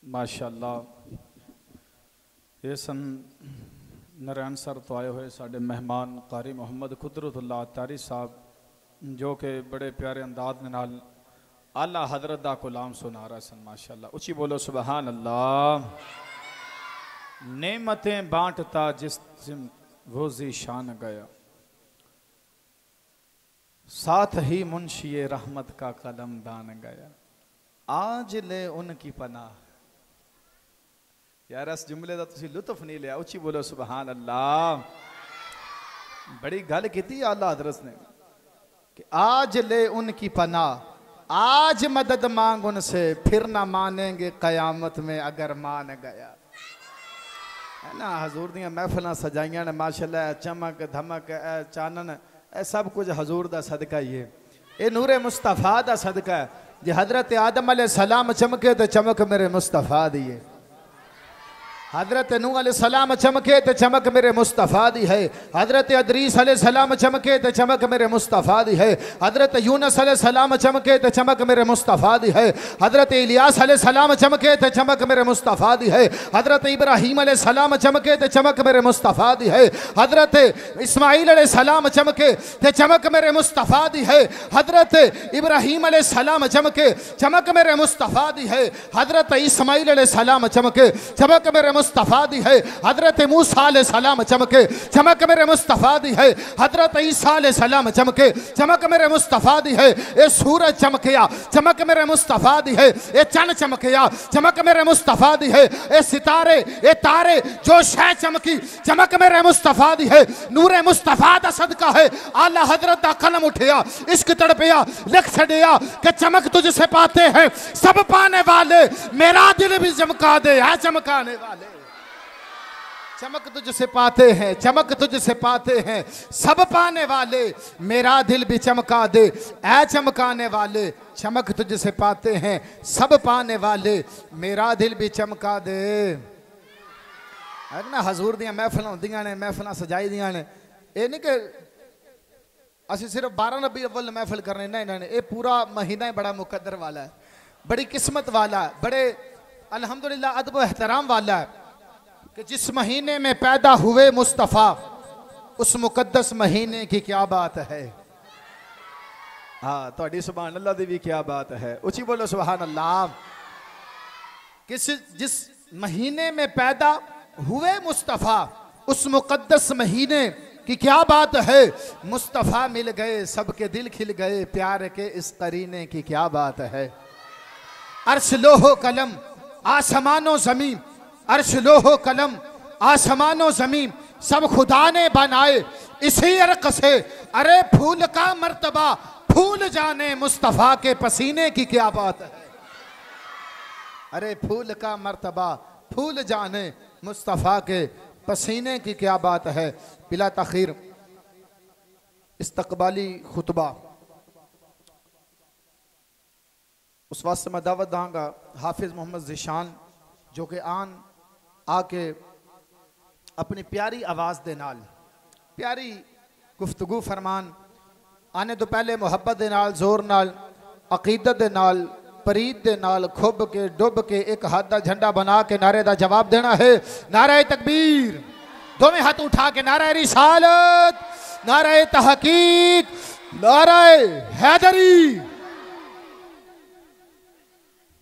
माशाअल्लाह ये सन नारायण सर तो आए हुए साढ़े मेहमान कारी मोहम्मद कुदरतुल्लाह तारी साहब जो कि बड़े प्यारे अंदाज में नाल आला हजरत दा कलाम सुना रहा सन। माशाअल्लाह उची बोलो सुबहान अल्लाह। नेमतें बांटता जिस वो ज़ीशान गया, साथ ही मुंशी रहमत का कलम दान गया, आज ले उनकी पनाह। यार इस जुमले का तुसी लुत्फ नहीं लिया, उची बोलो सुबहान अल्लाह। बड़ी गल की आला हजरत ने कि आज ले उनकी पनाह, आज मदद मांग उनसे, फिर ना मानेंगे कयामत में अगर मान गया। है ना, हजूर दियां महफिलां सजाइयां ने माशाअल्लाह, चमक धमक चानन ए सब कुछ हजूर दा सदका ही है। ये नूरे मुस्तफा दा सदका है। जे हजरत आदम अलैहि सलाम चमके तो चमक मेरे मुस्तफा दी है, हजरत नूह अलैहि सलाम चमके तो चमक मेरे मुस्तफा दी है, हजरत अदरीस अलैहि सलाम चमके तो चमक मेरे मुस्तफा दी है, हजरत यूनुस अलैहि सलाम चमके तो चमक मेरे मुस्तफा दी है, हजरत इलियास अलैहि सलाम चमके तो चमक मेरे मुस्तफा दी है, हजरत इब्राहीम अलैहि सलाम चमके तो चमक मेरे मुस्तफा दी है, हजरत इस्माइल अलैहि सलाम चमके तो चमक मेरे मुस्तफा दी है, हजरत इब्राहीम अलैहि सलाम चमके चमक मेरे मुस्तफा दी है, हजरत इस्माइल अलैहि सलाम चमके चमक मेरे मुस्तफा दी है, हजरत मूसा अलैहि सलाम चमके चमक मेरे मुस्तफा दी है, हजरत ईसा अलैहि सलाम चमके चमक मेरे मुस्तफा दी है, ये सूरज चमकिया चमक मेरे मुस्तफा दी है, ये चंद चमकिया चमक मेरे मुस्तफा दी है, ये सितारे ये तारे जो शह चमकी चमक मेरे मुस्तफा दी है। नूरे मुस्तफा दा सदका है, आला हजरत दा कलम उठिया, इश्क तड़पिया, लिख छड़िया कि चमक तुझसे पाते हैं सब पाने वाले, मेरा दिल भी चमका दे है चमकाने वाले। चमक तुझसे पाते हैं, चमक तुझसे पाते हैं सब पाने वाले, मेरा दिल भी चमका दे ऐ चमकाने वाले। चमक तुझसे पाते हैं सब पाने वाले, मेरा दिल भी चमका दे। है ना, हजूर दियां महफिल होंदियां ने, महफिल सजाई दियां ने, ये नहीं कि असि सिर्फ 12 रबी अव्वल महफिल करने ना, इन्होंने ये पूरा महीना ही बड़ा मुकद्दर वाला है, बड़ी किस्मत वाला है, बड़े अल्हम्दुलिल्लाह अदब व एहतराम वाला है कि जिस महीने में पैदा हुए मुस्तफ़ा उस मुकद्दस महीने की क्या बात है। हाँ, तो सुभान अल्लाह दी भी क्या बात है, उची बोलो सुभान अल्लाह। जिस महीने में पैदा हुए मुस्तफ़ा उस मुकद्दस महीने की क्या बात है। मुस्तफ़ा मिल गए सबके दिल खिल गए, प्यार के इस करीने की क्या बात है। अर्श लोहो कलम आसमानो ज़मीन, अर्श लोहो कलम आसमानो ज़मीन सब खुदा ने बनाए इसी अर्क से। अरे फूल का मर्तबा फूल जाने, मुस्तफ़ा के पसीने की क्या बात है। अरे फूल का मर्तबा फूल जाने, मुस्तफ़ा के पसीने की क्या बात है। बिला तखीर इस्तकबाली खुतबा उस वास्ते मैं दावत दांगा हाफिज मोहम्मद ज़ीशान जो कि आके अपनी प्यारी आवाज़ दे नाल प्यारी गुफ्तगू फरमान, आने तो पहले मुहब्बत दे नाल, जोर नाल, अकीदत दे नाल, परीत दे नाल, खुब के डुब के एक हाथ दा झंडा बना के नारे दा जवाब देना है। नारे तकबीर, दोवें हाथ उठा के नारे रिसालत, नारे तहकीक, नारे हैदरी।